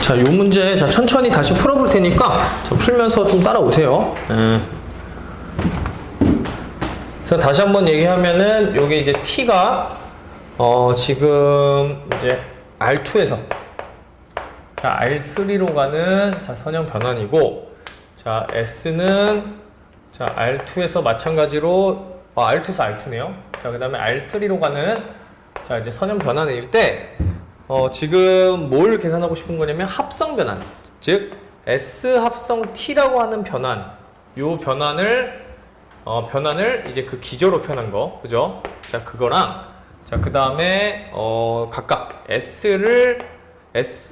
자, 요 문제 자 천천히 다시 풀어볼 테니까 자, 풀면서 좀 따라오세요. 그래서 다시 한번 얘기하면은 요게 이제 t가 지금 이제 R2에서 자 R3로 가는 자 선형 변환이고 자 S는 자 R2에서 마찬가지로 R2에서 R2네요. 자 그다음에 R3로 가는 자 이제 선형 변환일 때 지금 뭘 계산하고 싶은 거냐면 합성 변환, 즉 S 합성 T라고 하는 변환, 요 변환을 이제 그 기저로 표현한 거, 그죠? 자 그거랑 자 그 다음에 각각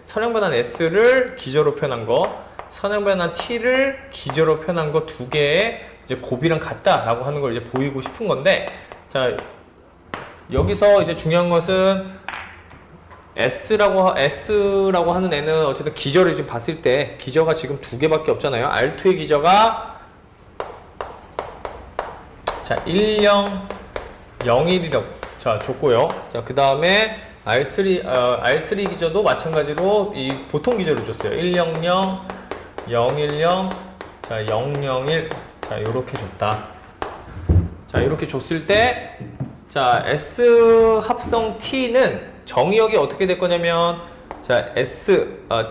선형 변환 S를 기저로 표현한 거, 선형 변환 T를 기저로 표현한 거 두 개의 이제 곱이랑 같다라고 하는 걸 이제 보이고 싶은 건데, 자 여기서 이제 중요한 것은 S라고 하는 애는 어쨌든 기저를 지금 봤을 때 기저가 지금 두 개밖에 없잖아요. R2의 기저가 자 10, 01이라고 자 줬고요. 자 그 다음에 R3 기저도 마찬가지로 이 보통 기저를 줬어요. 100, 010, 자 001, 자 요렇게 줬다. 자 이렇게 줬을 때 자 S 합성 T는 정의역이 어떻게 될 거냐면 자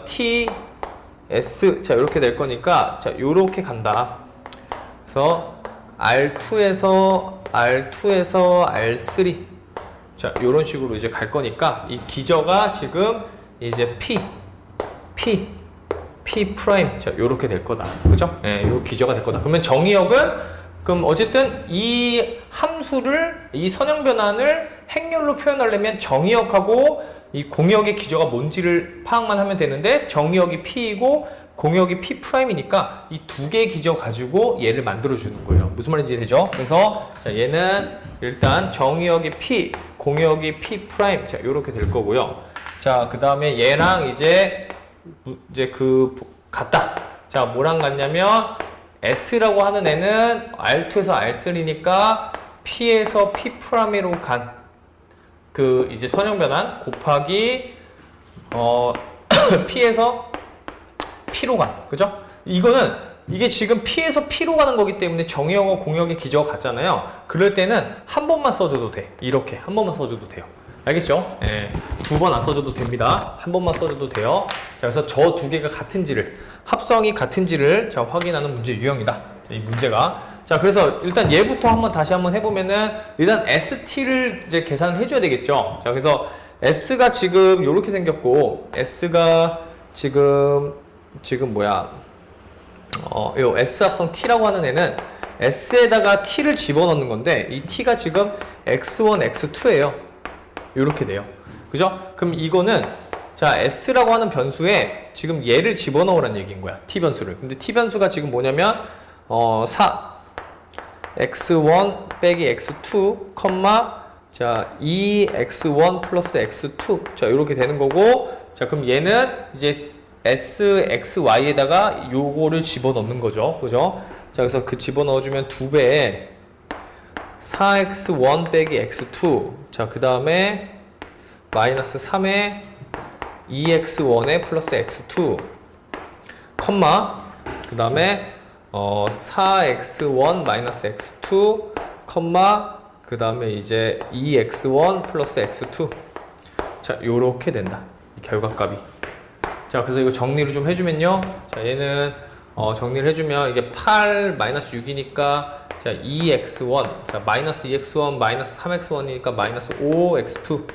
T S 자 이렇게 될 거니까 자 요렇게 간다. 그래서 R2에서 R3 자 요런 식으로 이제 갈 거니까 이 기저가 지금 이제 P 프라임 자 요렇게 될 거다. 그죠? 예, 요 기저가 될 거다. 그러면 정의역은 그럼 어쨌든 이 함수를 이 선형 변환을 행렬로 표현하려면 정의역하고 이 공역의 기저가 뭔지를 파악만 하면 되는데 정의역이 P이고 공역이 P 프라임이니까 이 두 개의 기저 가지고 얘를 만들어 주는 거예요. 무슨 말인지 되죠? 그래서 자 얘는 일단 정의역이 P, 공역이 P 프라임 자 요렇게 될 거고요. 자 그다음에 얘랑 이제 그 같다. 자 뭐랑 같냐면 S라고 하는 애는 R2에서 R3니까 P에서 P 프라임으로 간 그 이제 선형 변환 곱하기 P에서 P로 간 그죠? 이거는 이게 지금 P에서 P로 가는 거기 때문에 정의역과 공역의 기저가 같잖아요. 그럴 때는 한 번만 써줘도 돼. 이렇게 한 번만 써줘도 돼요. 알겠죠? 예, 두 번 안 써줘도 됩니다. 한 번만 써줘도 돼요. 자, 그래서 저 두 개가 같은지를 합성이 같은지를 자 확인하는 문제 유형이다. 자, 이 문제가 자 그래서 일단 얘부터 다시 한번 해보면은 일단 ST를 이제 계산을 해줘야 되겠죠. 자 그래서 S가 지금 이렇게 생겼고 S가 지금 뭐야 요 S 합성 T라고 하는 애는 S에다가 T를 집어넣는 건데 이 T가 지금 X1, X2예요. 요렇게 돼요. 그죠? 그럼 이거는 자 S라고 하는 변수에 지금 얘를 집어넣으라는 얘기인 거야. T 변수를. 근데 T 변수가 지금 뭐냐면 X1 빼기 X2 컴마 자 2X1 플러스 X2 자 요렇게 되는 거고 자 그럼 얘는 이제 SXY에다가 요거를 집어넣는 거죠. 그죠? 자 그래서 그 집어넣어주면 2배에 4X1 빼기 X2 자 그 다음에 마이너스 3에 2X1에 플러스 X2 컴마 그 다음에 4X1 마이너스 X2 컴마 그 다음에 이제 2X1 플러스 X2 자 요렇게 된다. 이 결과값이 자 그래서 이거 정리를 좀 해주면요 자 얘는 정리를 해주면 이게 8 마이너스 6이니까 자 2x1 자 마이너스 2x1 마이너스 3x1이니까 마이너스 5x2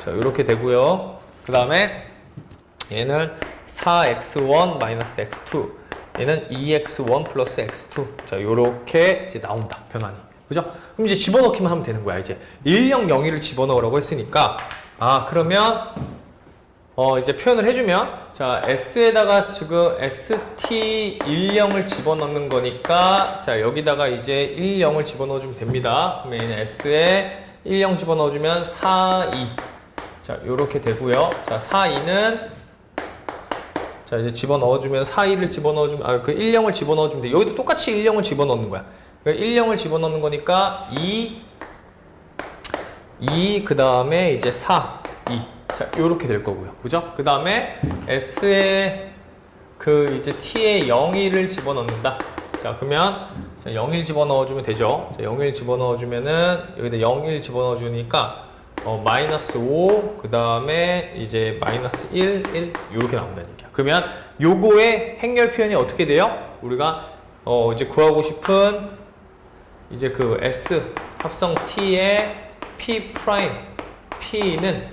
자 요렇게 되고요. 그 다음에 얘는 4x1 마이너스 x2 얘는 2x1 플러스 x2 자 요렇게 이제 나온다. 변환이 그죠? 그럼 이제 집어넣기만 하면 되는 거야. 이제 1001을 집어넣으라고 했으니까 그러면 이제 표현을 해주면 자 S에다가 지금 ST10을 집어넣는 거니까 자 여기다가 이제 10을 집어넣어주면 됩니다. 그러면 얘는 S에 10 집어넣어주면 42 자 요렇게 되고요. 자 42는 자 이제 집어넣어주면 42를 집어넣어주면 그 10을 집어넣어주면 돼. 여기도 똑같이 10을 집어넣는 거야. 10을 집어넣는 거니까 2 그 다음에 이제 4 2 자 자, 요렇게 될 거고요. 그죠? 그 다음에 S에 그 이제 T에 0일을 집어넣는다. 자, 그러면 자, 0일 집어넣어주면 되죠. 자, 0일 집어넣어주면은 여기다 0일 집어넣어주니까 마이너스 5, 그 다음에 이제 마이너스 1, 1 요렇게 나온다는 얘기야. 그러면 요거의 행렬 표현이 어떻게 돼요? 우리가 이제 구하고 싶은 이제 그 S 합성 T의 P 프라임 P는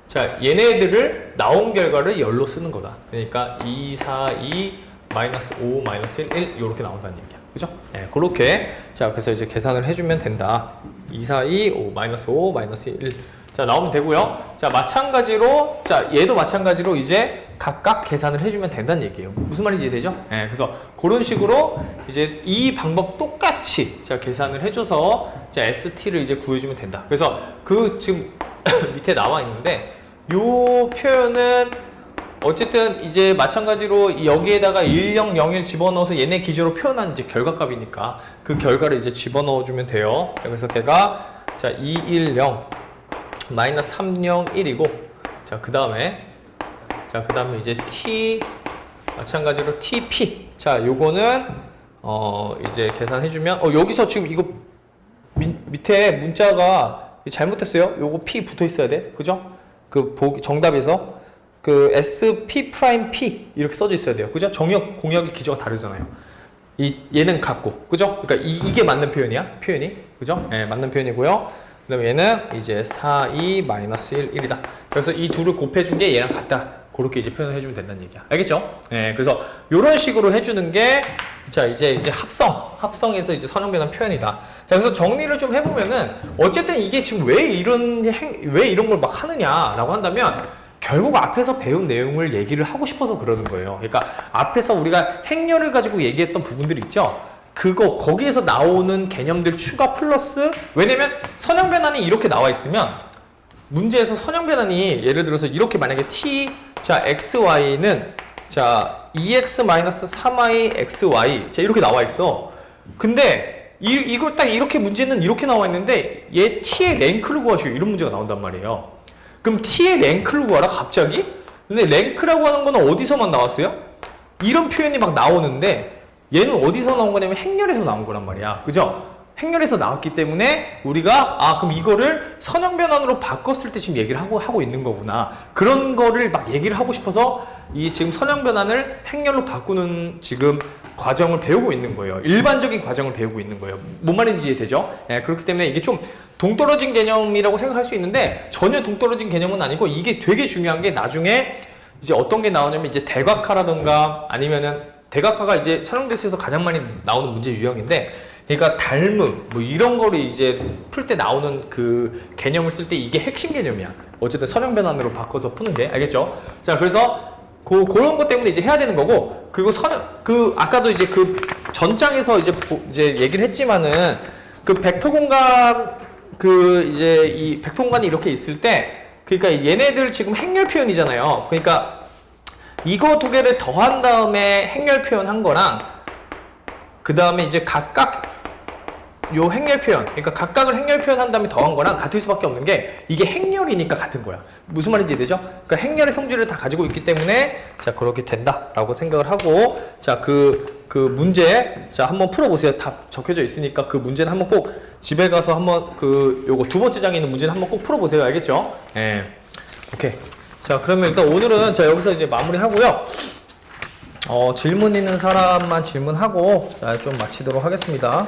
자, 얘네들을 나온 결과를 열로 쓰는 거다. 그러니까 2, 4, 2, 마이너스 5, 마이너스 1, 1 요렇게 나온다는 얘기야. 그죠? 네, 그렇게. 자, 그래서 이제 계산을 해주면 된다. 2, 4, 2, 5, 마이너스 5, 마이너스 1. 자, 나오면 되고요. 자, 마찬가지로, 자, 얘도 마찬가지로 이제 각각 계산을 해주면 된다는 얘기예요. 무슨 말인지 이해되죠? 네, 그래서 그런 식으로 이제 이 방법 똑같이 자, 계산을 해줘서 자, ST를 이제 구해주면 된다. 그래서 그 지금 밑에 나와 있는데 요 표현은 어쨌든 이제 마찬가지로 여기에다가 1001 집어넣어서 얘네 기준으로 표현한 이제 결과값이니까 그 결과를 이제 집어넣어주면 돼요. 그래서 걔가 자 210 마이너스 301이고 자 그 다음에 이제 t 마찬가지로 tp 자 요거는 이제 계산해주면 여기서 지금 이거 밑에 문자가 잘못됐어요. 요거 p 붙어 있어야 돼, 그죠? 그 정답에서 그 SP 프라임 P 이렇게 써져 있어야 돼요. 그죠? 정역, 공역의 기조가 다르잖아요. 얘는 같고, 그죠? 그러니까 이게 맞는 표현이. 그죠? 네, 맞는 표현이고요. 그 다음에 얘는 이제 4, 2, 마이너스 1, 1이다. 그래서 이 둘을 곱해준 게 얘랑 같다. 그렇게 이제 표현을 해주면 된다는 얘기야. 알겠죠? 네, 그래서 이런 식으로 해주는 게, 자, 이제 합성에서 이제 선형변환 표현이다. 자, 그래서 정리를 좀 해보면은, 어쨌든 이게 지금 왜 이런 걸 막 하느냐라고 한다면, 결국 앞에서 배운 내용을 얘기를 하고 싶어서 그러는 거예요. 그러니까 앞에서 우리가 행렬을 가지고 얘기했던 부분들 있죠? 거기에서 나오는 개념들 추가 플러스, 왜냐면 선형변환이 이렇게 나와 있으면 문제에서 선형변환이 예를 들어서 이렇게 만약에 t, 자, xy는 자, 2x-3y xy 자, 이렇게 나와 있어. 근데 이걸 딱 이렇게 문제는 이렇게 나와 있는데 얘 t의 랭크를 구하시오. 이런 문제가 나온단 말이에요. 그럼 t의 랭크를 구하라 갑자기? 근데 랭크라고 하는 거는 어디서만 나왔어요? 이런 표현이 막 나오는데 얘는 어디서 나온 거냐면 행렬에서 나온 거란 말이야. 그죠? 행렬에서 나왔기 때문에 우리가 그럼 이거를 선형변환으로 바꿨을 때 지금 얘기를 하고 있는 거구나. 그런 거를 막 얘기를 하고 싶어서 이 지금 선형변환을 행렬로 바꾸는 지금 과정을 배우고 있는 거예요. 일반적인 과정을 배우고 있는 거예요. 뭔 말인지 이해되죠? 네, 그렇기 때문에 이게 좀 동떨어진 개념이라고 생각할 수 있는데 전혀 동떨어진 개념은 아니고 이게 되게 중요한 게 나중에 이제 어떤 게 나오냐면 이제 대각화라든가 아니면은 대각화가 이제 선형대수에서 가장 많이 나오는 문제 유형인데 그러니까 닮음 뭐 이런 거를 이제 풀 때 나오는 그 개념을 쓸 때 이게 핵심 개념이야. 어쨌든 선형변환으로 바꿔서 푸는 게 알겠죠? 자, 그래서 그런 것 때문에 이제 해야 되는 거고 그리고 아까도 이제 그 전장에서 이제 얘기를 했지만은 그 벡터 공간 이제 이 벡터 공간이 이렇게 있을 때 그러니까 얘네들 지금 행렬 표현이잖아요. 그러니까 이거 두 개를 더한 다음에 행렬 표현한 거랑 그 다음에 이제 각각 요 행렬 표현, 그러니까 각각을 행렬 표현한 다음에 더한 거랑 같을 수밖에 없는 게 이게 행렬이니까 같은 거야. 무슨 말인지 이해되죠? 그러니까 행렬의 성질을 다 가지고 있기 때문에 자 그렇게 된다라고 생각을 하고 자 그 문제 자 한번 풀어보세요. 다 적혀져 있으니까 그 문제는 한번 꼭 집에 가서 한번 요거 두 번째 장에 있는 문제는 한번 꼭 풀어보세요. 알겠죠? 예. 오케이. 자 그러면 일단 오늘은 자 여기서 이제 마무리하고요. 질문 있는 사람만 질문하고 자, 좀 마치도록 하겠습니다.